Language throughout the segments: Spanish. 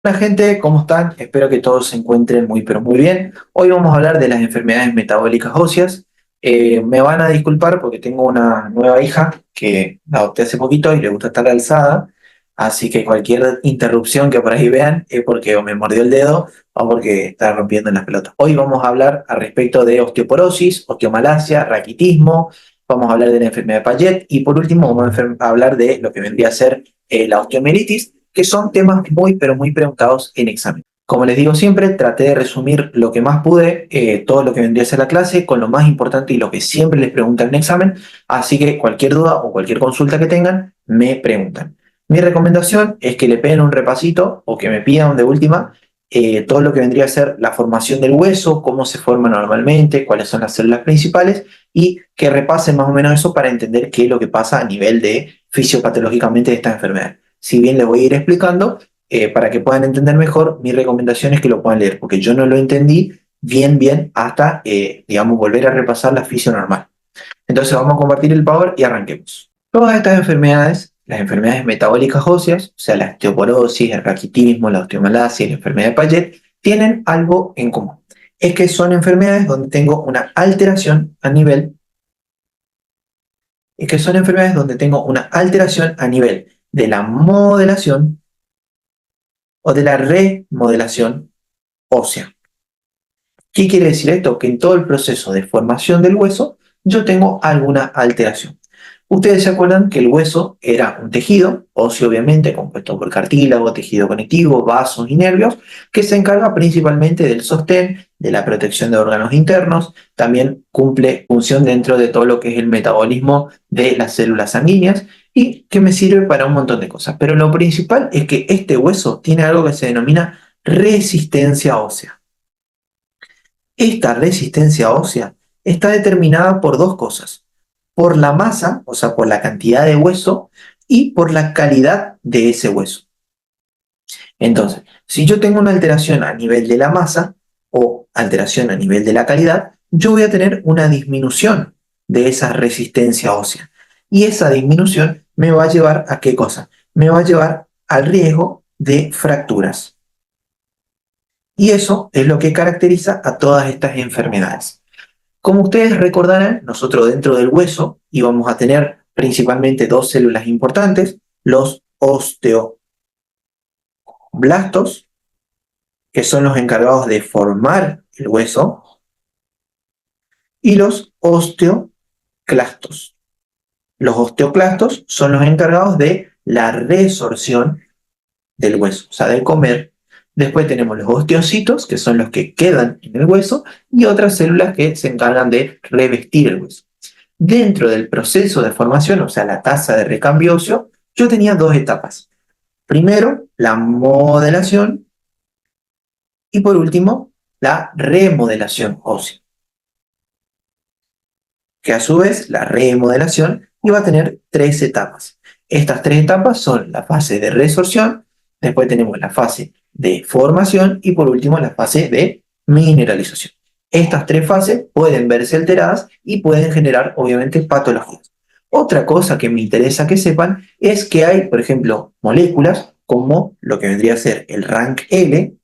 Hola gente, ¿cómo están? Espero que todos se encuentren muy pero muy bien. Hoy vamos a hablar de las enfermedades metabólicas óseas. Me van a disculpar porque tengo una nueva hija que la adopté hace poquito y le gusta estar alzada, así que cualquier interrupción que por ahí vean es porque o me mordió el dedo o porque está rompiendo en las pelotas. Hoy vamos a hablar al respecto de osteoporosis, osteomalacia, raquitismo, vamos a hablar de la enfermedad de Payet y por último vamos a hablar de lo que vendría a ser la osteomielitis, que son temas muy, pero muy preguntados en examen. Como les digo siempre, traté de resumir lo que más pude, todo lo que vendría a ser la clase, con lo más importante y lo que siempre les preguntan en examen, así que cualquier duda o cualquier consulta que tengan, me preguntan. Mi recomendación es que le peguen un repasito o que me pidan de última todo lo que vendría a ser la formación del hueso, cómo se forma normalmente, cuáles son las células principales y que repasen más o menos eso para entender qué es lo que pasa a nivel de fisiopatológicamente de esta enfermedad. Si bien les voy a ir explicando, para que puedan entender mejor, mi recomendación es que lo puedan leer, porque yo no lo entendí bien hasta, digamos, volver a repasar la fisio normal. Entonces vamos a compartir el power y arranquemos. Todas estas enfermedades, las enfermedades metabólicas óseas, o sea, la osteoporosis, el raquitismo, la osteomalacia y la enfermedad de Payet, tienen algo en común. Es que son enfermedades donde tengo una alteración a nivel, es que son enfermedades donde tengo una alteración a nivel de la modelación o de la remodelación ósea. ¿Qué quiere decir esto? Que en todo el proceso de formación del hueso yo tengo alguna alteración. Ustedes se acuerdan que el hueso era un tejido, óseo obviamente, compuesto por cartílago, tejido conectivo, vasos y nervios, que se encarga principalmente del sostén, de la protección de órganos internos, también cumple función dentro de todo lo que es el metabolismo de las células sanguíneas y que me sirve para un montón de cosas. Pero lo principal es que este hueso tiene algo que se denomina resistencia ósea. Esta resistencia ósea está determinada por dos cosas: por la masa, o sea, por la cantidad de hueso, y por la calidad de ese hueso. Entonces, si yo tengo una alteración a nivel de la masa o alteración a nivel de la calidad, yo voy a tener una disminución de esa resistencia ósea. Y esa disminución me va a llevar a qué cosa? Me va a llevar al riesgo de fracturas. Y eso es lo que caracteriza a todas estas enfermedades. Como ustedes recordarán, nosotros dentro del hueso íbamos a tener principalmente dos células importantes, los osteoblastos, que son los encargados de formar el hueso, y los osteoclastos. Los osteoclastos son los encargados de la resorción del hueso, o sea, de comer. Después tenemos los osteocitos, que son los que quedan en el hueso, y otras células que se encargan de revestir el hueso. Dentro del proceso de formación, o sea, la tasa de recambio óseo, yo tenía dos etapas. Primero, la modelación y por último, la remodelación ósea, que a su vez la remodelación iba a tener tres etapas. Estas tres etapas son la fase de resorción, después tenemos la fase de formación y por último la fase de mineralización. Estas tres fases pueden verse alteradas y pueden generar obviamente patologías. Otra cosa que me interesa que sepan es que hay, por ejemplo, moléculas como lo que vendría a ser el rank L,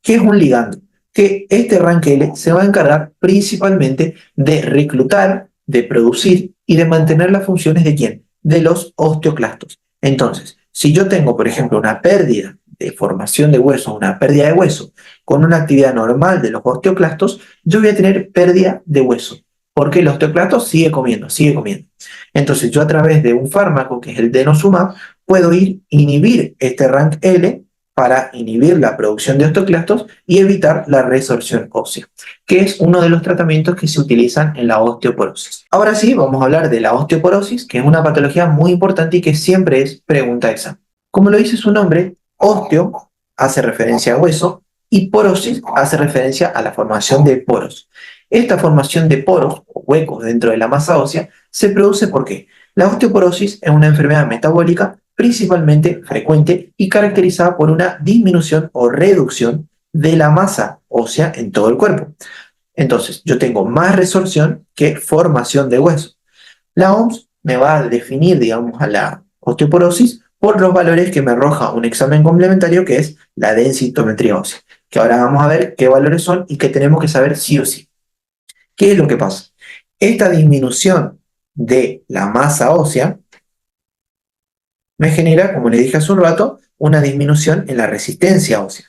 que es un ligando, que este rank L se va a encargar principalmente de reclutar, de producir y de mantener las funciones de ¿quién? De los osteoclastos. Entonces, si yo tengo, por ejemplo, una pérdida de formación de hueso, una pérdida de hueso, con una actividad normal de los osteoclastos, yo voy a tener pérdida de hueso, porque el osteoclasto sigue comiendo, sigue comiendo. Entonces, yo a través de un fármaco, que es el denosumab, puedo inhibir este rank L para inhibir la producción de osteoclastos y evitar la resorción ósea, que es uno de los tratamientos que se utilizan en la osteoporosis. Ahora sí, vamos a hablar de la osteoporosis, que es una patología muy importante y que siempre es pregunta examen. Como lo dice su nombre, osteo hace referencia a hueso y porosis hace referencia a la formación de poros. Esta formación de poros o huecos dentro de la masa ósea se produce porque la osteoporosis es una enfermedad metabólica principalmente frecuente y caracterizada por una disminución o reducción de la masa ósea en todo el cuerpo. Entonces, yo tengo más resorción que formación de hueso. La OMS me va a definir, digamos, a la osteoporosis por los valores que me arroja un examen complementario que es la densitometría ósea, que ahora vamos a ver qué valores son y que tenemos que saber sí o sí. ¿Qué es lo que pasa? Esta disminución de la masa ósea me genera, como le dije hace un rato, una disminución en la resistencia ósea.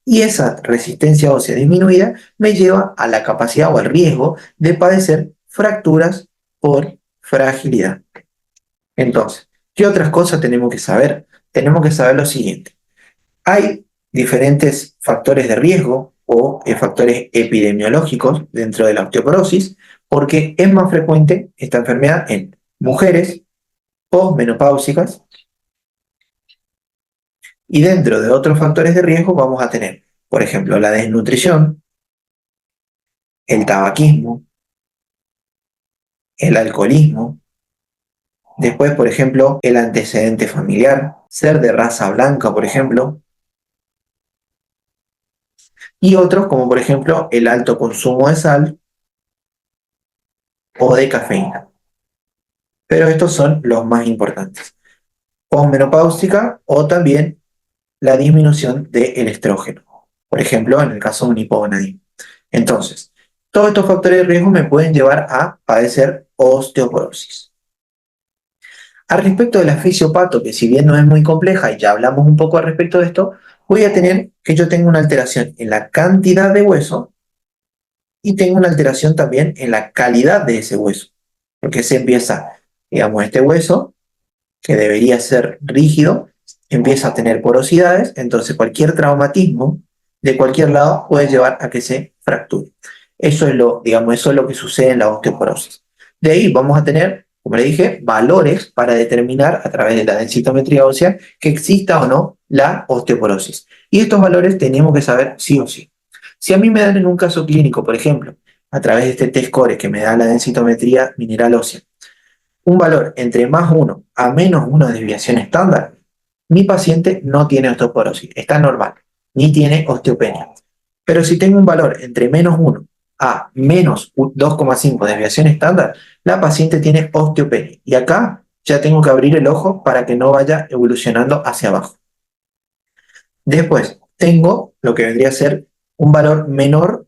Y esa resistencia ósea disminuida me lleva a la capacidad o al riesgo de padecer fracturas por fragilidad. Entonces, ¿qué otras cosas tenemos que saber? Tenemos que saber lo siguiente. Hay diferentes factores de riesgo o factores epidemiológicos dentro de la osteoporosis porque es más frecuente esta enfermedad en mujeres posmenopáusicas y dentro de otros factores de riesgo vamos a tener, por ejemplo, la desnutrición, el tabaquismo, el alcoholismo, después, por ejemplo, el antecedente familiar, ser de raza blanca, por ejemplo, y otros como por ejemplo el alto consumo de sal o de cafeína. Pero estos son los más importantes. Posmenopáusica o también la disminución del estrógeno, por ejemplo, en el caso de un hipogonadismo. Entonces, todos estos factores de riesgo me pueden llevar a padecer osteoporosis. Al respecto de la fisiopato, que si bien no es muy compleja y ya hablamos un poco al respecto de esto, voy a tener que yo tengo una alteración en la cantidad de hueso y tengo una alteración también en la calidad de ese hueso, porque se empieza, digamos, este hueso, que debería ser rígido, empieza a tener porosidades, entonces cualquier traumatismo de cualquier lado puede llevar a que se fracture. Eso es lo, digamos, eso es lo que sucede en la osteoporosis. De ahí vamos a tener, como le dije, valores para determinar a través de la densitometría ósea que exista o no la osteoporosis. Y estos valores tenemos que saber sí o sí. Si a mí me dan en un caso clínico, por ejemplo, a través de este test core que me da la densitometría mineral ósea, un valor entre más 1 a menos 1 de desviación estándar, mi paciente no tiene osteoporosis, está normal, ni tiene osteopenia. Pero si tengo un valor entre menos 1 a menos 2,5 de desviación estándar, la paciente tiene osteopenia. Y acá ya tengo que abrir el ojo para que no vaya evolucionando hacia abajo. Después, tengo lo que vendría a ser un valor menor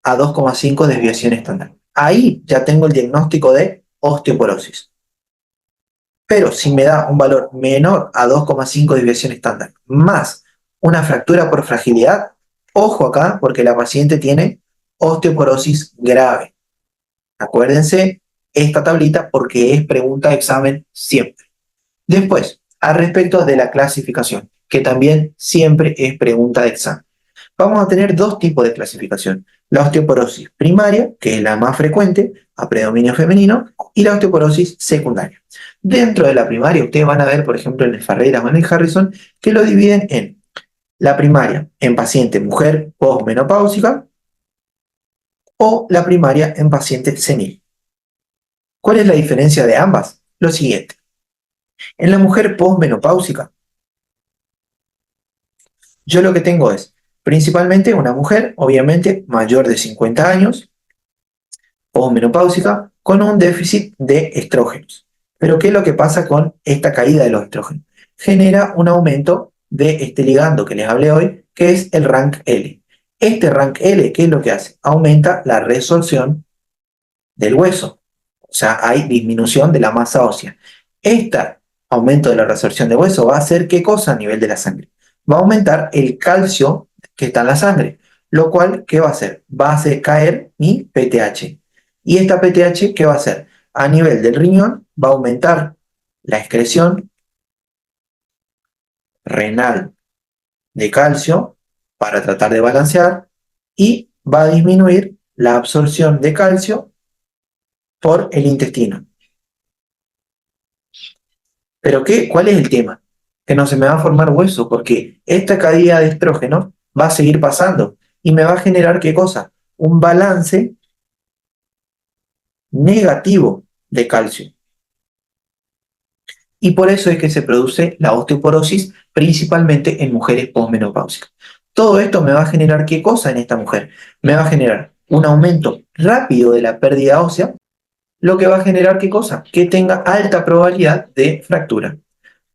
a 2,5 desviación estándar. Ahí ya tengo el diagnóstico de osteoporosis. Pero si me da un valor menor a 2,5 desviación estándar más una fractura por fragilidad, ojo acá porque la paciente tiene osteoporosis grave. Acuérdense esta tablita porque es pregunta de examen siempre. Después, al respecto de la clasificación, que también siempre es pregunta de examen. Vamos a tener dos tipos de clasificación. La osteoporosis primaria, que es la más frecuente, a predominio femenino, y la osteoporosis secundaria. Dentro de la primaria, ustedes van a ver, por ejemplo, en el Ferreira o en el Harrison, que lo dividen en la primaria en paciente mujer posmenopáusica o la primaria en paciente senil. ¿Cuál es la diferencia de ambas? Lo siguiente. En la mujer posmenopáusica, yo lo que tengo es principalmente una mujer, obviamente mayor de 50 años, posmenopáusica, con un déficit de estrógenos. Pero ¿qué es lo que pasa con esta caída de los estrógenos? Genera un aumento de este ligando que les hablé hoy, que es el RANK L. Este RANK L, ¿qué es lo que hace? Aumenta la resorción del hueso. O sea, hay disminución de la masa ósea. Este aumento de la resorción de hueso va a hacer ¿qué cosa a nivel de la sangre? Va a aumentar el calcio que está en la sangre, lo cual, ¿qué va a hacer? Va a hacer caer mi PTH. ¿Y esta PTH qué va a hacer? A nivel del riñón va a aumentar la excreción renal de calcio para tratar de balancear y va a disminuir la absorción de calcio por el intestino. ¿Pero qué? ¿Cuál es el tema? Que no se me va a formar hueso porque esta caída de estrógeno va a seguir pasando y me va a generar ¿qué cosa? Un balance negativo de calcio. Y por eso es que se produce la osteoporosis principalmente en mujeres posmenopáusicas. Todo esto me va a generar ¿qué cosa en esta mujer? Me va a generar un aumento rápido de la pérdida ósea, lo que va a generar ¿qué cosa? Que tenga alta probabilidad de fractura.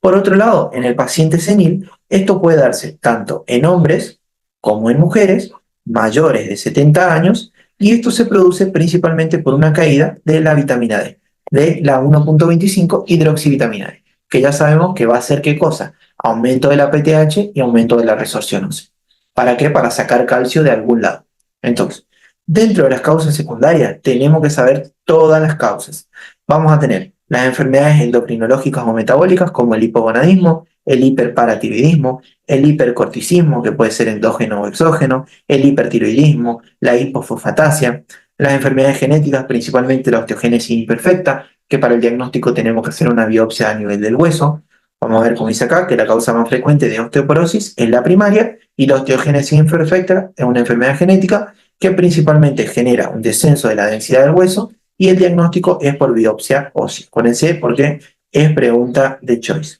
Por otro lado, en el paciente senil, esto puede darse tanto en hombres como en mujeres mayores de 70 años, y esto se produce principalmente por una caída de la vitamina D, de la 1,25 hidroxivitamina D, que ya sabemos que va a hacer ¿qué cosa? Aumento de la PTH y aumento de la resorción ósea. ¿Para qué? Para sacar calcio de algún lado. Entonces, dentro de las causas secundarias tenemos que saber todas las causas. Vamos a tener las enfermedades endocrinológicas o metabólicas como el hipogonadismo, el hiperparatiroidismo, el hipercorticismo, que puede ser endógeno o exógeno, el hipertiroidismo, la hipofosfatasia, las enfermedades genéticas, principalmente la osteogénesis imperfecta, que para el diagnóstico tenemos que hacer una biopsia a nivel del hueso. Vamos a ver, como dice acá, que la causa más frecuente de osteoporosis es la primaria y la osteogénesis imperfecta es una enfermedad genética que principalmente genera un descenso de la densidad del hueso y el diagnóstico es por biopsia ósea. Acuérdense porque es pregunta de choice.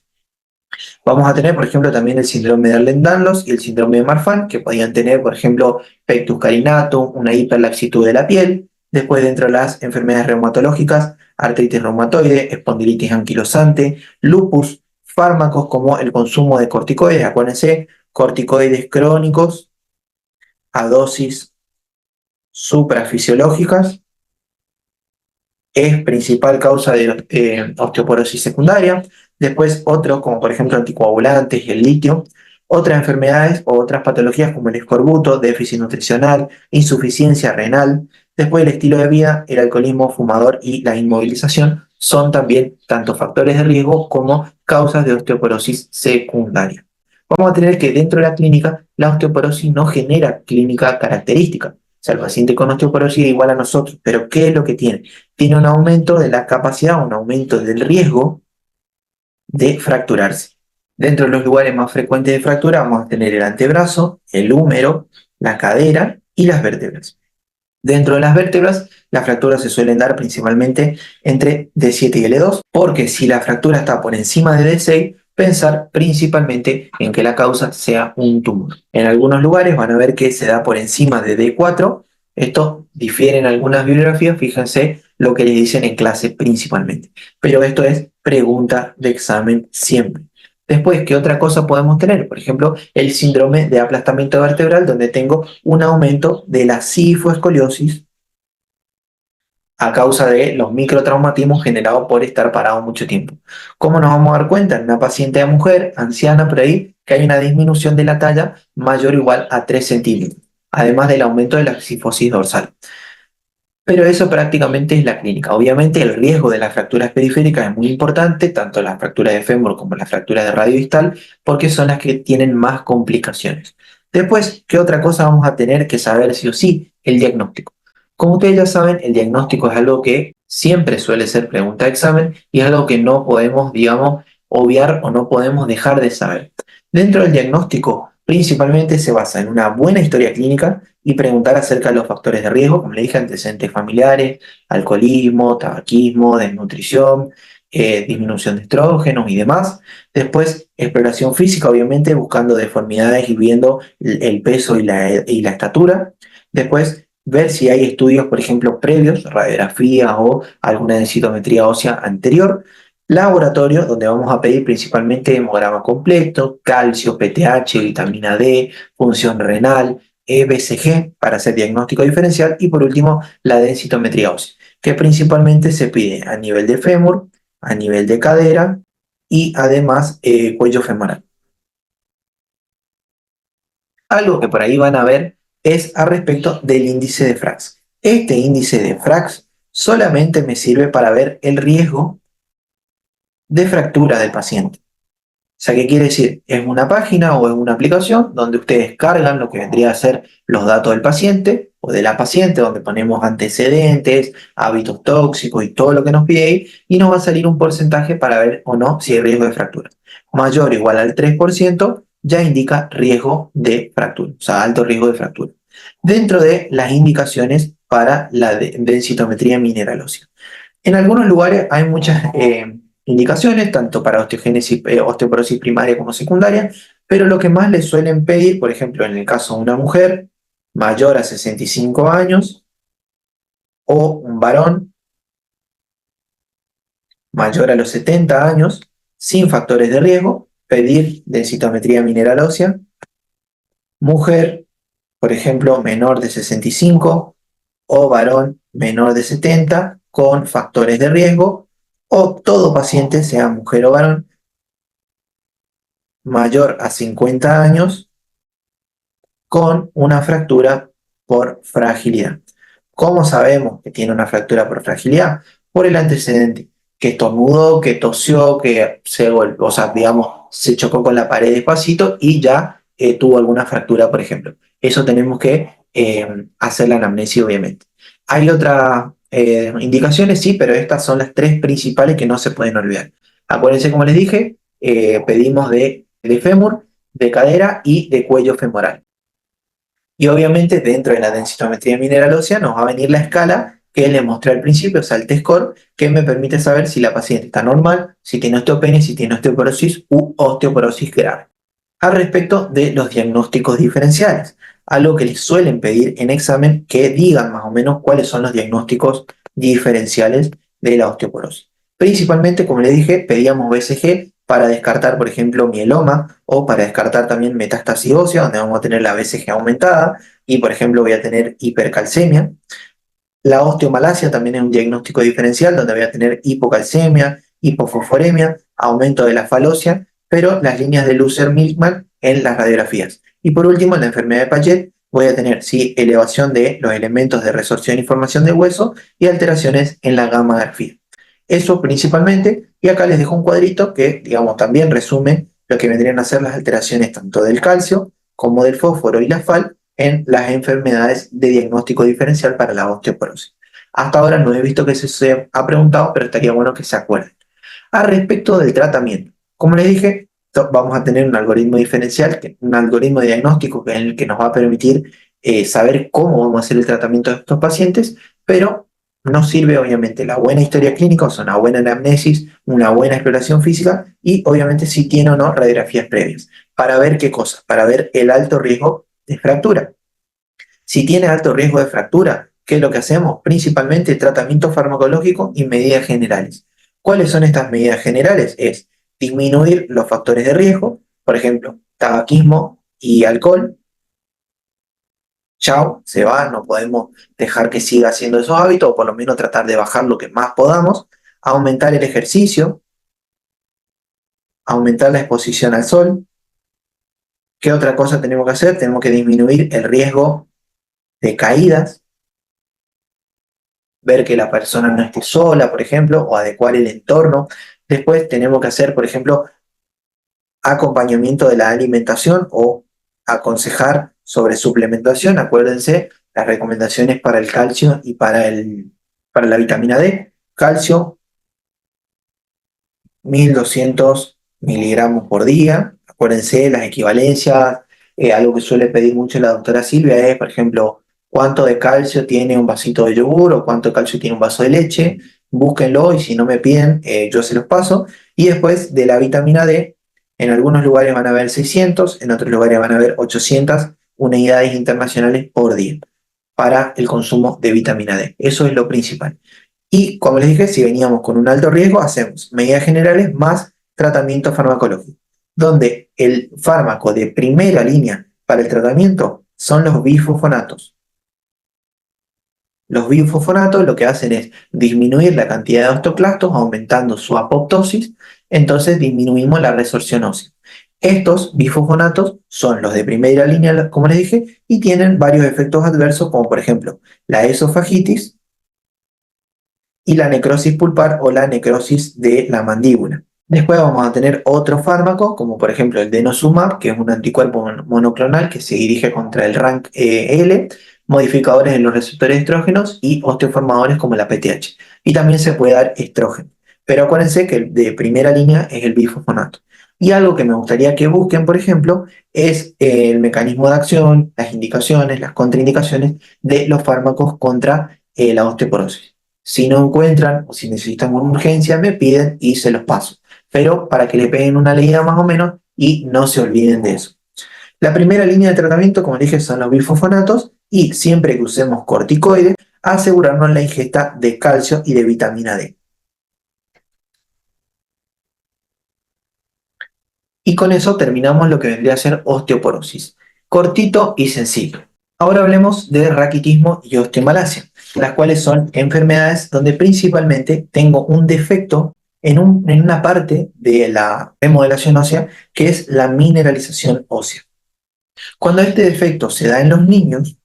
Vamos a tener, por ejemplo, también el síndrome de Ehlers-Danlos y el síndrome de Marfan, que podían tener, por ejemplo, pectus carinatum, una hiperlaxitud de la piel. Después, dentro de las enfermedades reumatológicas, artritis reumatoide, espondilitis anquilosante, lupus, fármacos como el consumo de corticoides. Acuérdense, corticoides crónicos a dosis suprafisiológicas es principal causa de osteoporosis secundaria. Después otros, como por ejemplo anticoagulantes y el litio. Otras enfermedades o otras patologías como el escorbuto, déficit nutricional, insuficiencia renal. Después el estilo de vida, el alcoholismo, fumador y la inmovilización son también tanto factores de riesgo como causas de osteoporosis secundaria. Vamos a tener que dentro de la clínica, la osteoporosis no genera clínica característica. O sea, el paciente con osteoporosis es igual a nosotros, pero ¿qué es lo que tiene? Tiene un aumento de la capacidad, un aumento del riesgo de fracturarse. Dentro de los lugares más frecuentes de fractura vamos a tener el antebrazo, el húmero, la cadera y las vértebras. Dentro de las vértebras, las fracturas se suelen dar principalmente entre D7 y L2, porque si la fractura está por encima de D6, pensar principalmente en que la causa sea un tumor. En algunos lugares van a ver que se da por encima de D4, esto difiere en algunas bibliografías, fíjense lo que les dicen en clase principalmente, pero esto es pregunta de examen siempre. Después, ¿qué otra cosa podemos tener? Por ejemplo, el síndrome de aplastamiento vertebral, donde tengo un aumento de la cifoescoliosis a causa de los microtraumatismos generados por estar parado mucho tiempo. ¿Cómo nos vamos a dar cuenta? En una paciente de mujer, anciana por ahí, que hay una disminución de la talla mayor o igual a 3 centímetros, además del aumento de la cifosis dorsal. Pero eso prácticamente es la clínica. Obviamente el riesgo de las fracturas periféricas es muy importante, tanto las fracturas de fémur como las fracturas de radio distal, porque son las que tienen más complicaciones. Después, ¿qué otra cosa vamos a tener que saber sí o sí? El diagnóstico. Como ustedes ya saben, el diagnóstico es algo que siempre suele ser pregunta de examen y es algo que no podemos, digamos, obviar o no podemos dejar de saber. Dentro del diagnóstico, principalmente se basa en una buena historia clínica y preguntar acerca de los factores de riesgo, como le dije, antecedentes familiares, alcoholismo, tabaquismo, desnutrición, disminución de estrógenos y demás. Después, exploración física, obviamente, buscando deformidades y viendo el peso y la estatura. Después, ver si hay estudios, por ejemplo, previos, radiografía o alguna densitometría ósea anterior. Laboratorio, donde vamos a pedir principalmente hemograma completo, calcio, PTH, vitamina D, función renal, BCG para hacer diagnóstico diferencial y por último la densitometría ósea, que principalmente se pide a nivel de fémur, a nivel de cadera y además cuello femoral. Algo que por ahí van a ver es al respecto del índice de Frax. Este índice de Frax solamente me sirve para ver el riesgo de fractura del paciente. O sea, ¿qué quiere decir? Es una página o es una aplicación donde ustedes cargan lo que vendría a ser los datos del paciente o de la paciente, donde ponemos antecedentes, hábitos tóxicos y todo lo que nos pide ahí, y nos va a salir un porcentaje para ver o no si hay riesgo de fractura. Mayor o igual al 3% ya indica riesgo de fractura, o sea, alto riesgo de fractura. Dentro de las indicaciones para la densitometría mineral ósea. En algunos lugares hay muchas indicaciones, tanto para osteogénesis, osteoporosis primaria como secundaria, pero lo que más les suelen pedir, por ejemplo, en el caso de una mujer mayor a 65 años o un varón mayor a los 70 años, sin factores de riesgo, pedir densitometría mineral ósea, mujer, por ejemplo, menor de 65 o varón menor de 70 con factores de riesgo, o todo paciente, sea mujer o varón, mayor a 50 años con una fractura por fragilidad. ¿Cómo sabemos que tiene una fractura por fragilidad? Por el antecedente, que estornudó, que tosió, que se golpeó, o sea, digamos, se chocó con la pared despacito y ya tuvo alguna fractura, por ejemplo. Eso tenemos que hacer la anamnesis, obviamente. Hay otras indicaciones, sí, pero estas son las tres principales que no se pueden olvidar. Acuérdense, como les dije, pedimos de fémur, de cadera y de cuello femoral. Y obviamente dentro de la densitometría mineral ósea nos va a venir la escala que les mostré al principio, o sea, el T-score, que me permite saber si la paciente está normal, si tiene osteopenia, si tiene osteoporosis u osteoporosis grave. Al respecto de los diagnósticos diferenciales, algo que les suelen pedir en examen que digan más o menos cuáles son los diagnósticos diferenciales de la osteoporosis. Principalmente, como les dije, pedíamos BCG para descartar, por ejemplo, mieloma o para descartar también metástasis ósea, donde vamos a tener la BCG aumentada y, por ejemplo, voy a tener hipercalcemia. La osteomalacia también es un diagnóstico diferencial, donde voy a tener hipocalcemia, hipofosforemia, aumento de la falocia, pero las líneas de Lusser-Milkman en las radiografías. Y por último, en la enfermedad de Paget, voy a tener, sí, elevación de los elementos de resorción y formación de hueso y alteraciones en la gamma grafía. Eso principalmente, y acá les dejo un cuadrito que, digamos, también resume lo que vendrían a ser las alteraciones tanto del calcio como del fósforo y la FAL en las enfermedades de diagnóstico diferencial para la osteoporosis. Hasta ahora no he visto que se ha preguntado, pero estaría bueno que se acuerden. A respecto del tratamiento, como les dije, vamos a tener un algoritmo diferencial, un algoritmo de diagnóstico que es el que nos va a permitir saber cómo vamos a hacer el tratamiento de estos pacientes, pero nos sirve obviamente la buena historia clínica, o sea, una buena anamnesis, una buena exploración física y obviamente si tiene o no radiografías previas. ¿Para ver qué cosa? Para ver el alto riesgo de fractura. Si tiene alto riesgo de fractura, ¿qué es lo que hacemos? Principalmente tratamiento farmacológico y medidas generales. ¿Cuáles son estas medidas generales? Es disminuir los factores de riesgo, por ejemplo, tabaquismo y alcohol. Chao, se va, no podemos dejar que siga haciendo esos hábitos, o por lo menos tratar de bajar lo que más podamos. Aumentar el ejercicio, aumentar la exposición al sol. ¿Qué otra cosa tenemos que hacer? Tenemos que disminuir el riesgo de caídas, ver que la persona no esté sola, por ejemplo, o adecuar el entorno. Después tenemos que hacer, por ejemplo, acompañamiento de la alimentación o aconsejar sobre suplementación. Acuérdense las recomendaciones para el calcio y para la vitamina D. Calcio, 1200 miligramos por día. Acuérdense las equivalencias. Algo que suele pedir mucho la doctora Silvia es, por ejemplo, cuánto de calcio tiene un vasito de yogur o cuánto de calcio tiene un vaso de leche. Búsquenlo y si no me piden, yo se los paso. Y después de la vitamina D, en algunos lugares van a haber 600, en otros lugares van a haber 800 unidades internacionales por día para el consumo de vitamina D. Eso es lo principal. Y como les dije, si veníamos con un alto riesgo, hacemos medidas generales más tratamiento farmacológico, donde el fármaco de primera línea para el tratamiento son los bifosfonatos. Los bifosfonatos lo que hacen es disminuir la cantidad de osteoclastos, aumentando su apoptosis, entonces disminuimos la resorción ósea. Estos bifosfonatos son los de primera línea, como les dije, y tienen varios efectos adversos, como por ejemplo la esofagitis, y la necrosis pulpar o la necrosis de la mandíbula. Después vamos a tener otros fármacos, como por ejemplo el denosumab, que es un anticuerpo monoclonal que se dirige contra el RANKL, modificadores en los receptores estrógenos y osteoformadores como la PTH. Y también se puede dar estrógeno. Pero acuérdense que el de primera línea es el bifosfonato. Y algo que me gustaría que busquen, por ejemplo, es el mecanismo de acción, las indicaciones, las contraindicaciones de los fármacos contra la osteoporosis. Si no encuentran o si necesitan una urgencia, me piden y se los paso. Pero para que le peguen una leída más o menos y no se olviden de eso. La primera línea de tratamiento, como dije, son los bifosfonatos y siempre que usemos corticoides, asegurarnos la ingesta de calcio y de vitamina D. Y con eso terminamos lo que vendría a ser osteoporosis. Cortito y sencillo. Ahora hablemos de raquitismo y osteomalacia, las cuales son enfermedades donde principalmente tengo un defecto en una parte de la remodelación ósea, que es la mineralización ósea. Cuando este defecto se da en los niños,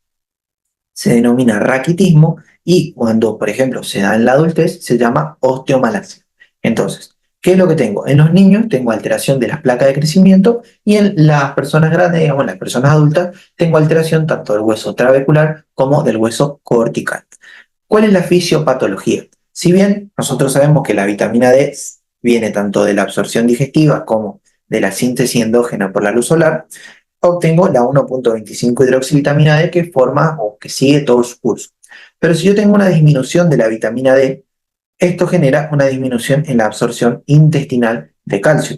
se denomina raquitismo, y cuando, por ejemplo, se da en la adultez, se llama osteomalacia. Entonces, ¿qué es lo que tengo? En los niños tengo alteración de las placas de crecimiento, y en las personas grandes, digamos, en las personas adultas, tengo alteración tanto del hueso trabecular como del hueso cortical. ¿Cuál es la fisiopatología? Si bien nosotros sabemos que la vitamina D viene tanto de la absorción digestiva como de la síntesis endógena por la luz solar, obtengo la 1.25 hidroxivitamina D, que forma o que sigue todo su curso. Pero si yo tengo una disminución de la vitamina D, esto genera una disminución en la absorción intestinal de calcio.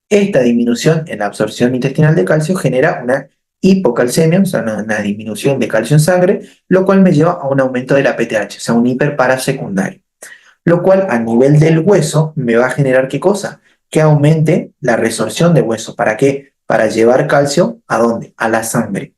Esta disminución en la absorción intestinal de calcio genera una hipocalcemia, o sea, una disminución de calcio en sangre, lo cual me lleva a un aumento de la PTH, o sea, un hiperparasecundario. Lo cual a nivel del hueso me va a generar ¿qué cosa? Que aumente la resorción de hueso. ¿Para qué? Para llevar calcio ¿a dónde? A la sangre.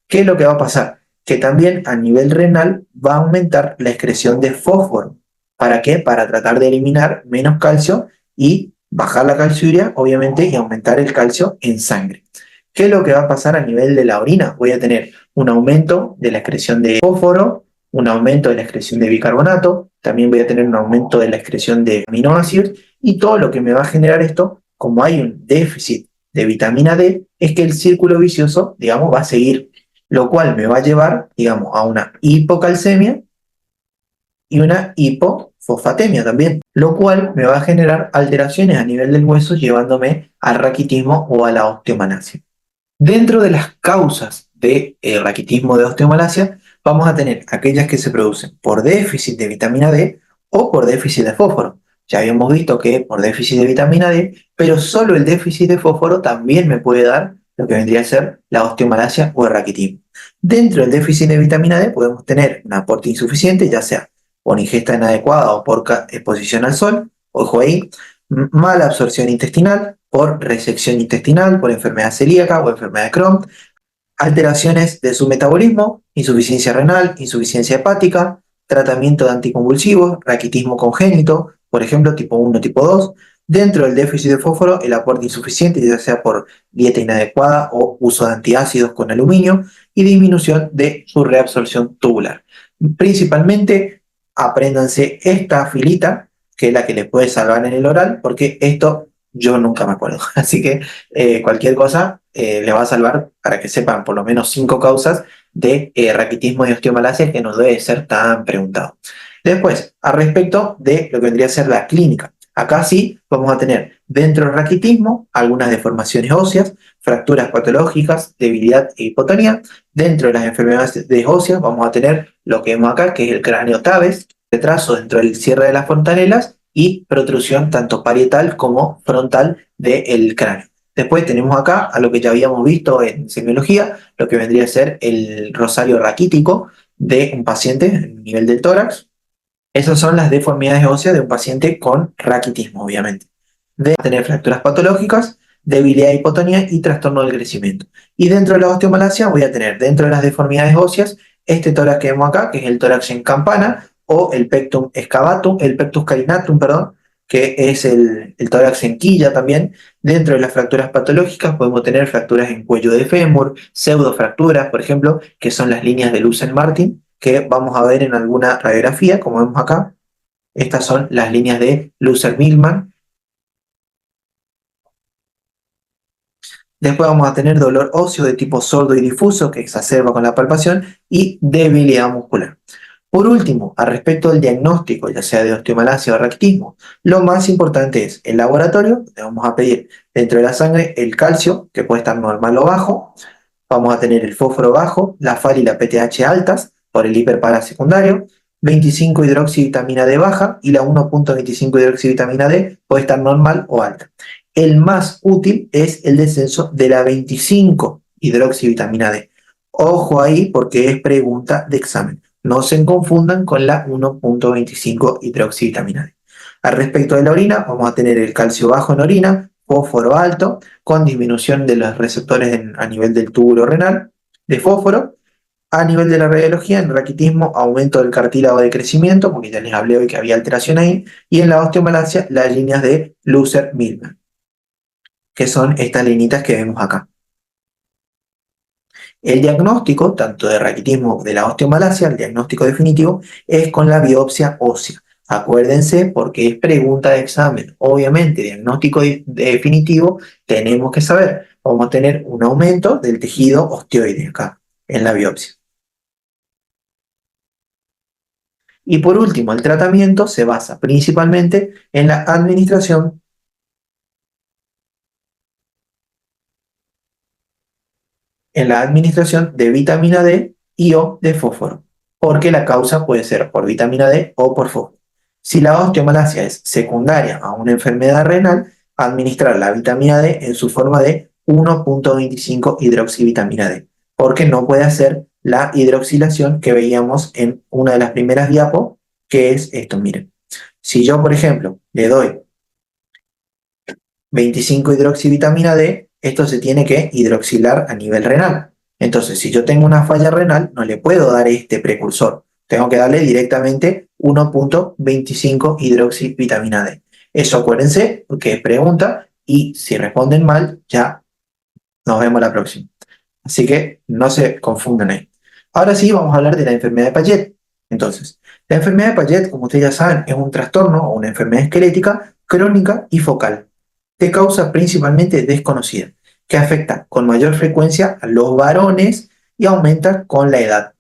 ¿Qué es lo que va a pasar? Que también a nivel renal va a aumentar la excreción de fósforo. ¿Para qué? Para tratar de eliminar menos calcio y bajar la calciuria, obviamente, y aumentar el calcio en sangre. ¿Qué es lo que va a pasar a nivel de la orina? Voy a tener un aumento de la excreción de fósforo, un aumento de la excreción de bicarbonato, también voy a tener un aumento de la excreción de aminoácidos, y todo lo que me va a generar esto, como hay un déficit de vitamina D, es que el círculo vicioso, digamos, va a seguir, lo cual me va a llevar, digamos, a una hipocalcemia y una hipofosfatemia también, lo cual me va a generar alteraciones a nivel del hueso, llevándome al raquitismo o a la osteomalacia. Dentro de las causas de raquitismo de osteomalacia, vamos a tener aquellas que se producen por déficit de vitamina D o por déficit de fósforo. Ya habíamos visto que por déficit de vitamina D, pero solo el déficit de fósforo también me puede dar lo que vendría a ser la osteomalacia o el raquitismo. Dentro del déficit de vitamina D podemos tener un aporte insuficiente, ya sea por ingesta inadecuada o por exposición al sol, ojo ahí, mala absorción intestinal, por resección intestinal, por enfermedad celíaca o enfermedad de Crohn, alteraciones de su metabolismo, insuficiencia renal, insuficiencia hepática, tratamiento de anticonvulsivos, raquitismo congénito, por ejemplo, tipo 1, tipo 2. Dentro del déficit de fósforo, el aporte insuficiente, ya sea por dieta inadecuada o uso de antiácidos con aluminio, y disminución de su reabsorción tubular. Principalmente, apréndanse esta filita, que es la que les puede salvar en el oral, porque esto yo nunca me acuerdo. Así que cualquier cosa le va a salvar para que sepan por lo menos 5 causas de raquitismo y osteomalacia, que no debe ser tan preguntado. Después, al respecto de lo que vendría a ser la clínica. Acá sí vamos a tener dentro del raquitismo algunas deformaciones óseas, fracturas patológicas, debilidad e hipotonía. Dentro de las enfermedades óseas vamos a tener lo que vemos acá, que es el cráneo Tabes, retraso dentro del cierre de las fontanelas y protrusión tanto parietal como frontal del cráneo. Después tenemos acá a lo que ya habíamos visto en semiología, lo que vendría a ser el rosario raquítico de un paciente a nivel del tórax. Esas son las deformidades óseas de un paciente con raquitismo, obviamente. De tener fracturas patológicas, debilidad, hipotonía y trastorno del crecimiento. Y dentro de la osteomalacia voy a tener dentro de las deformidades óseas este tórax que vemos acá, que es el tórax en campana, o el pectum excavatum, el pectus carinatum, perdón, que es el tórax en quilla también. Dentro de las fracturas patológicas podemos tener fracturas en cuello de fémur, pseudofracturas, por ejemplo, que son las líneas de Lucen-Martin, que vamos a ver en alguna radiografía, como vemos acá. Estas son las líneas de Lusser-Milman. Después vamos a tener dolor óseo de tipo sordo y difuso, que exacerba con la palpación, y debilidad muscular. Por último, al respecto del diagnóstico, ya sea de osteomalacia o raquitismo, lo más importante es el laboratorio, donde vamos a pedir dentro de la sangre el calcio, que puede estar normal o bajo. Vamos a tener el fósforo bajo, la FAL y la PTH altas por el hiperparasecundario, 25 hidroxivitamina D baja, y la 1.25 hidroxivitamina D puede estar normal o alta. El más útil es el descenso de la 25 hidroxivitamina D. Ojo ahí porque es pregunta de examen. No se confundan con la 1.25 hidroxivitamina D. Al respecto de la orina, vamos a tener el calcio bajo en orina, fósforo alto, con disminución de los receptores a nivel del túbulo renal de fósforo. A nivel de la radiología, en raquitismo, aumento del cartílago de crecimiento, porque ya les hablé hoy que había alteración ahí, y en la osteomalacia, las líneas de Lusser-Milman, que son estas linitas que vemos acá. El diagnóstico, tanto de raquitismo como de la osteomalacia, el diagnóstico definitivo, es con la biopsia ósea. Acuérdense porque es pregunta de examen. Obviamente, diagnóstico definitivo, tenemos que saber. Vamos a tener un aumento del tejido osteoide acá, en la biopsia. Y por último, el tratamiento se basa principalmente en la administración de vitamina D y o de fósforo, porque la causa puede ser por vitamina D o por fósforo. Si la osteomalacia es secundaria a una enfermedad renal, administrar la vitamina D en su forma de 1.25 hidroxivitamina D, porque no puede hacer la hidroxilación que veíamos en una de las primeras diapos, que es esto, miren. Si yo, por ejemplo, le doy 25 hidroxivitamina D, esto se tiene que hidroxilar a nivel renal. Entonces, si yo tengo una falla renal, no le puedo dar este precursor. Tengo que darle directamente 1.25 hidroxivitamina D. Eso acuérdense, porque es pregunta, y si responden mal, ya nos vemos la próxima. Así que no se confundan ahí. Ahora sí, vamos a hablar de la enfermedad de Payet. Entonces, la enfermedad de Payet, como ustedes ya saben, es un trastorno o una enfermedad esquelética crónica y focal, de causa principalmente desconocida, que afecta con mayor frecuencia a los varones y aumenta con la edad.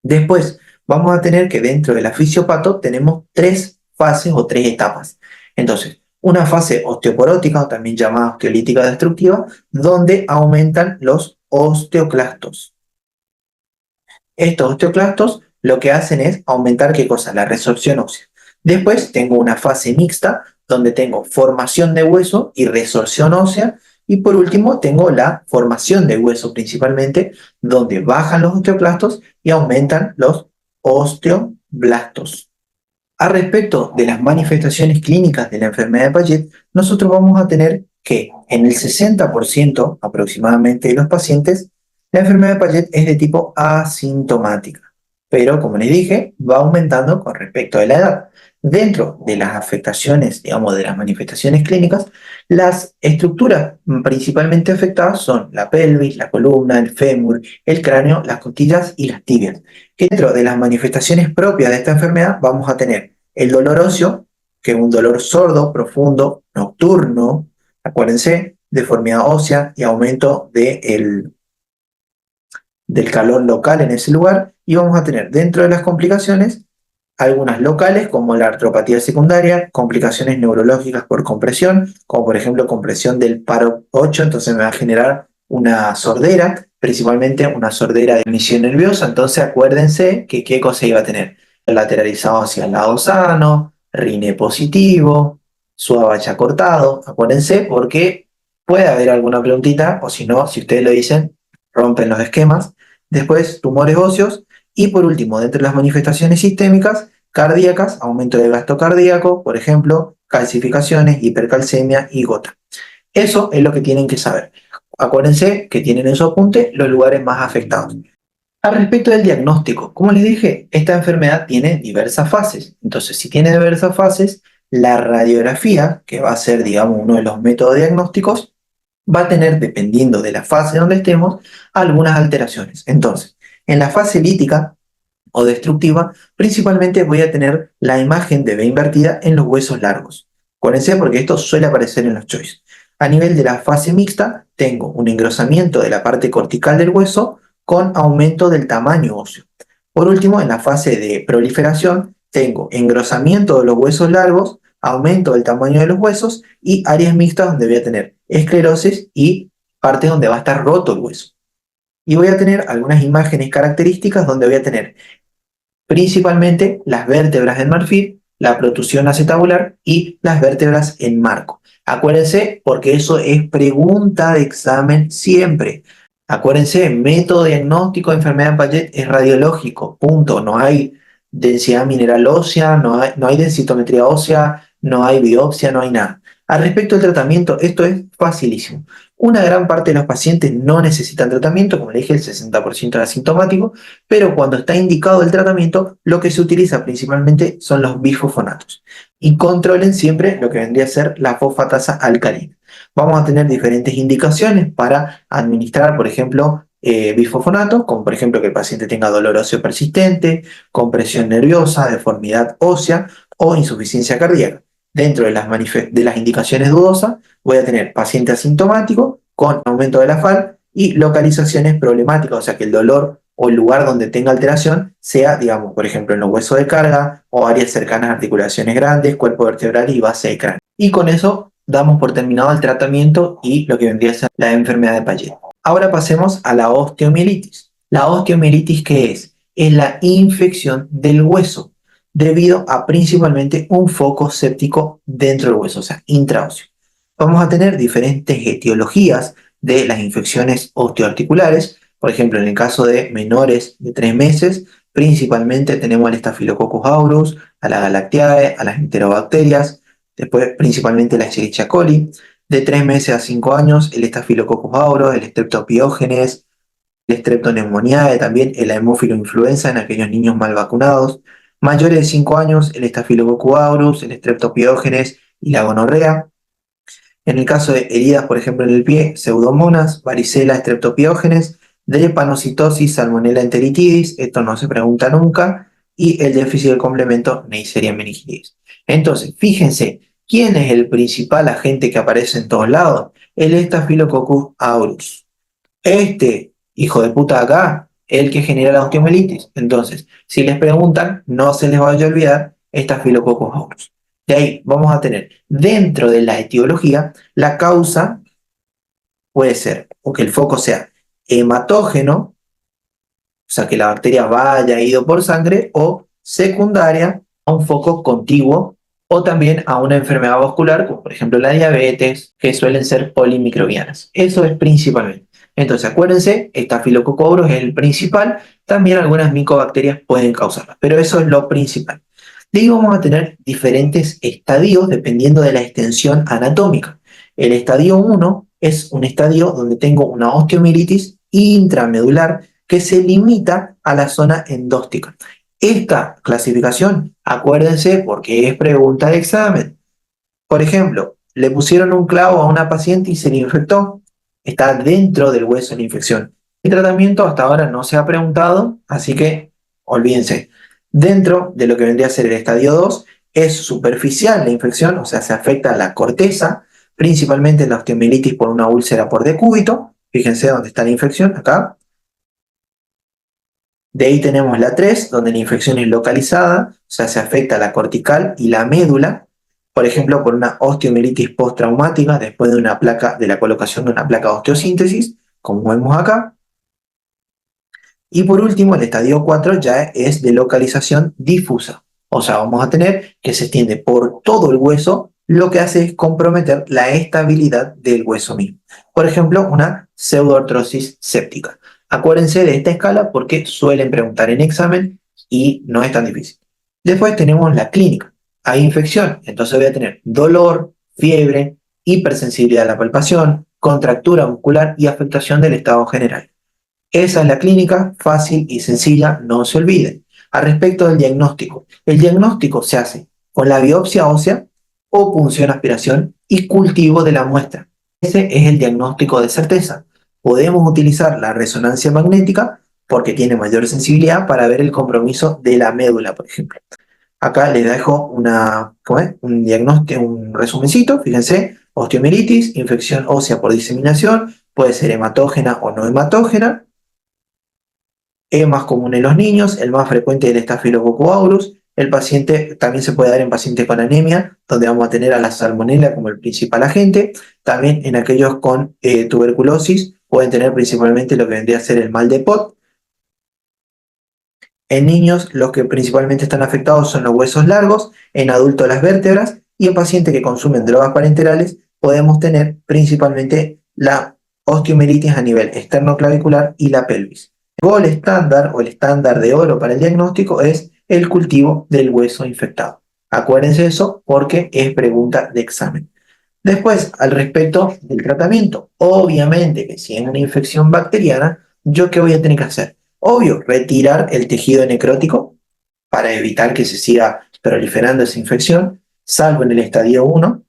Después, vamos a tener que dentro de la fisiopato tenemos tres fases o tres etapas. Entonces, una fase osteoporótica, o también llamada osteolítica destructiva, donde aumentan los osteoclastos. Estos osteoclastos lo que hacen es aumentar, ¿qué cosa? La resorción ósea. Después tengo una fase mixta, donde tengo formación de hueso y resorción ósea. Y por último tengo la formación de hueso principalmente, donde bajan los osteoclastos y aumentan los osteoblastos. A respecto de las manifestaciones clínicas de la enfermedad de Payet, nosotros vamos a tener que en el 60% aproximadamente de los pacientes, la enfermedad de Payet es de tipo asintomática, pero como les dije, va aumentando con respecto a la edad. Dentro de las afectaciones, digamos, de las manifestaciones clínicas, las estructuras principalmente afectadas son la pelvis, la columna, el fémur, el cráneo, las costillas y las tibias. Que dentro de las manifestaciones propias de esta enfermedad vamos a tener el dolor óseo, que es un dolor sordo, profundo, nocturno, acuérdense, deformidad ósea y aumento del calor local en ese lugar. Y vamos a tener dentro de las complicaciones algunas locales como la artropatía secundaria, complicaciones neurológicas por compresión, como por ejemplo compresión del paro 8, entonces me va a generar una sordera, principalmente una sordera de emisión nerviosa. Entonces acuérdense que qué cosa iba a tener: lateralizado hacia el lado sano, rine positivo, suave cortado. Acuérdense porque puede haber alguna preguntita, o si no, si ustedes lo dicen, rompen los esquemas. Después, tumores óseos. Y por último, dentro de las manifestaciones sistémicas, cardíacas, aumento del gasto cardíaco, por ejemplo, calcificaciones, hipercalcemia y gota. Eso es lo que tienen que saber. Acuérdense que tienen en su apunte los lugares más afectados. Al respecto del diagnóstico, como les dije, esta enfermedad tiene diversas fases. Entonces, si tiene diversas fases, la radiografía, que va a ser, digamos, uno de los métodos diagnósticos, va a tener, dependiendo de la fase donde estemos, algunas alteraciones. Entonces, en la fase lítica o destructiva, principalmente voy a tener la imagen de B invertida en los huesos largos. Acuérdense porque esto suele aparecer en los choice. A nivel de la fase mixta, tengo un engrosamiento de la parte cortical del hueso con aumento del tamaño óseo. Por último, en la fase de proliferación, tengo engrosamiento de los huesos largos, aumento del tamaño de los huesos y áreas mixtas donde voy a tener esclerosis y partes donde va a estar roto el hueso. Y voy a tener algunas imágenes características donde voy a tener principalmente las vértebras en marfil, la protusión acetabular y las vértebras en marco. Acuérdense porque eso es pregunta de examen siempre. Acuérdense, método diagnóstico de enfermedad de Payet es radiológico, punto. No hay densidad mineral ósea, no hay densitometría ósea, no hay biopsia, no hay nada. Al respecto del tratamiento, esto es facilísimo. Una gran parte de los pacientes no necesitan tratamiento, como le dije, el 60% es asintomático, pero cuando está indicado el tratamiento, lo que se utiliza principalmente son los bifosfonatos. Y controlen siempre lo que vendría a ser la fosfatasa alcalina. Vamos a tener diferentes indicaciones para administrar, por ejemplo, bifosfonatos, como por ejemplo que el paciente tenga dolor óseo persistente, compresión nerviosa, deformidad ósea o insuficiencia cardíaca. Dentro de las indicaciones dudosas, voy a tener paciente asintomático con aumento de la FAL y localizaciones problemáticas, o sea que el dolor o el lugar donde tenga alteración sea, digamos, por ejemplo, en los huesos de carga o áreas cercanas a articulaciones grandes, cuerpo vertebral y base de cráneo. Y con eso damos por terminado el tratamiento y lo que vendría a ser la enfermedad de Payet. Ahora pasemos a la osteomielitis. La osteomielitis, ¿qué es? Es la infección del hueso debido a principalmente un foco séptico dentro del hueso, o sea, intraóseo. Vamos a tener diferentes etiologías de las infecciones osteoarticulares. Por ejemplo, en el caso de menores de 3 meses, principalmente tenemos al Staphylococcus aureus, a la Galactiae, a las enterobacterias, después principalmente la Escherichia coli. De 3 meses a 5 años, el Staphylococcus aureus, el Streptopiógenes, el Streptoneumoniae, también el hemófilo influenza en aquellos niños mal vacunados. Mayores de 5 años, el Staphylococcus aureus, el Streptopiógenes y la gonorrea. En el caso de heridas, por ejemplo, en el pie, pseudomonas, varicela, streptopiógenes, drepanocitosis, salmonella enteritidis, esto no se pregunta nunca, y el déficit del complemento, Neisseria meningitidis. Entonces, fíjense, ¿quién es el principal agente que aparece en todos lados? El Staphylococcus aureus. Este hijo de puta acá, el que genera la osteomielitis. Entonces, si les preguntan, no se les vaya a olvidar Staphylococcus aureus. De ahí vamos a tener dentro de la etiología, la causa puede ser o que el foco sea hematógeno, o sea que la bacteria vaya ido por sangre, o secundaria a un foco contiguo o también a una enfermedad vascular, como por ejemplo la diabetes, que suelen ser polimicrobianas. Eso es principalmente. Entonces acuérdense, Staphylococcus aureus es el principal, también algunas micobacterias pueden causarla, pero eso es lo principal. De ahí vamos a tener diferentes estadios dependiendo de la extensión anatómica. El estadio 1 es un estadio donde tengo una osteomielitis intramedular que se limita a la zona endóstica. Esta clasificación, acuérdense porque es pregunta de examen. Por ejemplo, le pusieron un clavo a una paciente y se le infectó. Está dentro del hueso la infección. El tratamiento hasta ahora no se ha preguntado, así que olvídense. Dentro de lo que vendría a ser el estadio 2, es superficial la infección, o sea, se afecta a la corteza, principalmente la osteomielitis por una úlcera por decúbito. Fíjense dónde está la infección, acá. De ahí tenemos la 3, donde la infección es localizada, o sea, se afecta a la cortical y la médula, por ejemplo, por una osteomielitis postraumática después de una placa, de la colocación de una placa de osteosíntesis, como vemos acá. Y por último, el estadio 4 ya es de localización difusa, o sea, vamos a tener que se extiende por todo el hueso, lo que hace es comprometer la estabilidad del hueso mismo. Por ejemplo, una pseudoartrosis séptica. Acuérdense de esta escala porque suelen preguntar en examen y no es tan difícil. Después tenemos la clínica. Hay infección, entonces voy a tener dolor, fiebre, hipersensibilidad a la palpación, contractura muscular y afectación del estado general. Esa es la clínica, fácil y sencilla, no se olviden. Al respecto del diagnóstico, el diagnóstico se hace con la biopsia ósea o punción aspiración y cultivo de la muestra. Ese es el diagnóstico de certeza. Podemos utilizar la resonancia magnética porque tiene mayor sensibilidad para ver el compromiso de la médula, por ejemplo. Acá les dejo un diagnóstico, un resumencito, fíjense, osteomielitis, infección ósea por diseminación, puede ser hematógena o no hematógena. Es más común en los niños, el más frecuente es el Staphylococcus aureus. El paciente también se puede dar en pacientes con anemia, donde vamos a tener a la salmonella como el principal agente. También en aquellos con tuberculosis pueden tener principalmente lo que vendría a ser el mal de Pot. En niños, los que principalmente están afectados son los huesos largos, en adultos las vértebras, y en pacientes que consumen drogas parenterales podemos tener principalmente la osteomielitis a nivel externoclavicular y la pelvis. El gol estándar o el estándar de oro para el diagnóstico es el cultivo del hueso infectado. Acuérdense de eso porque es pregunta de examen. Después, al respecto del tratamiento, obviamente que si es una infección bacteriana, ¿yo qué voy a tener que hacer? Obvio, retirar el tejido necrótico para evitar que se siga proliferando esa infección, salvo en el estadio 1.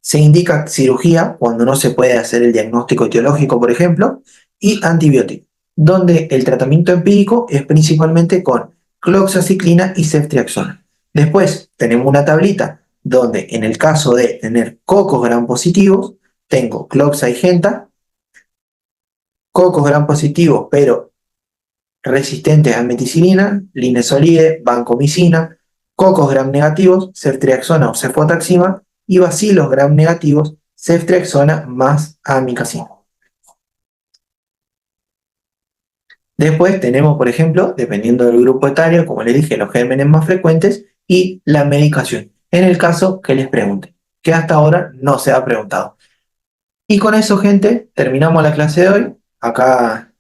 Se indica cirugía cuando no se puede hacer el diagnóstico etiológico, por ejemplo, y antibiótico, donde el tratamiento empírico es principalmente con cloxaciclina y ceftriaxona. Después tenemos una tablita donde en el caso de tener cocos gram positivos, tengo cloxa y genta, cocos gram positivos pero resistentes a meticilina, linesolide, vancomicina, cocos gram negativos, ceftriaxona o cefotaxima y bacilos gram negativos, ceftriaxona más amikacina. Después tenemos, por ejemplo, dependiendo del grupo etario, como les dije, los gérmenes más frecuentes y la medicación, en el caso que les pregunte, que hasta ahora no se ha preguntado. Y con eso, gente, terminamos la clase de hoy. Acá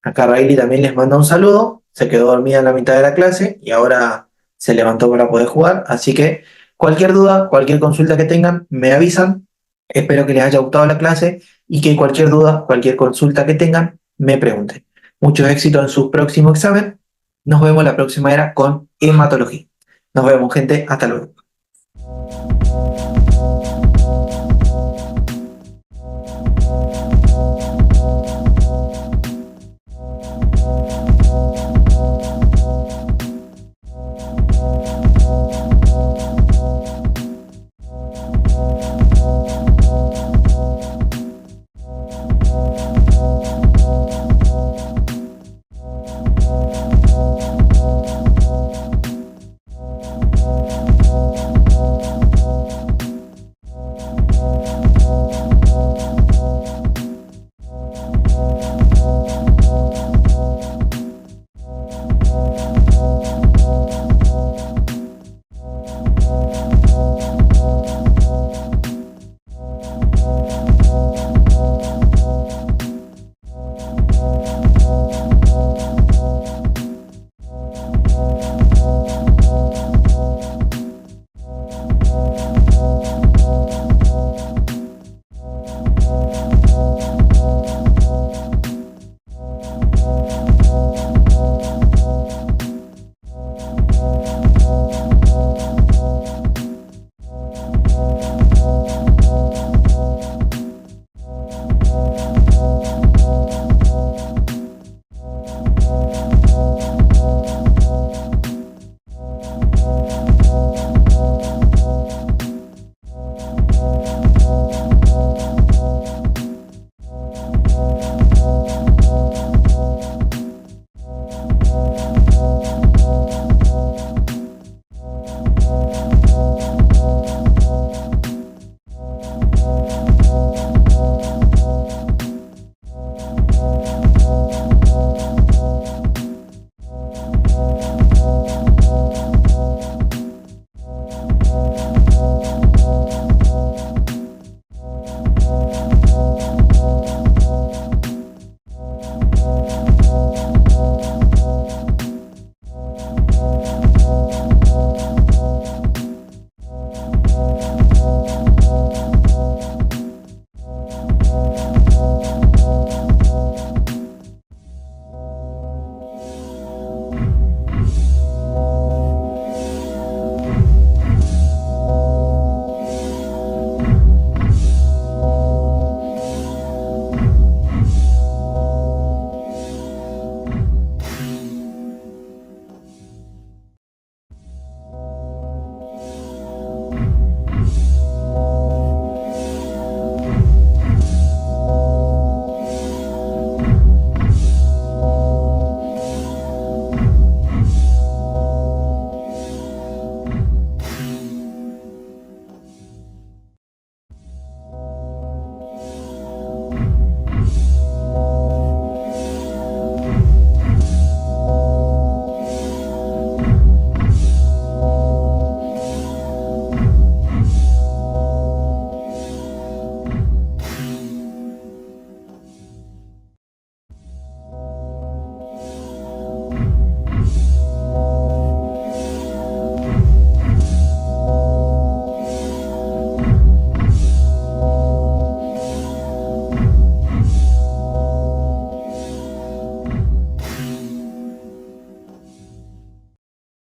Riley también les manda un saludo, se quedó dormida en la mitad de la clase y ahora se levantó para poder jugar, así que cualquier duda, cualquier consulta que tengan, me avisan. Espero que les haya gustado la clase y que cualquier duda, cualquier consulta que tengan, me pregunten. Mucho éxito en su próximo examen. Nos vemos la próxima era con hematología. Nos vemos, gente. Hasta luego.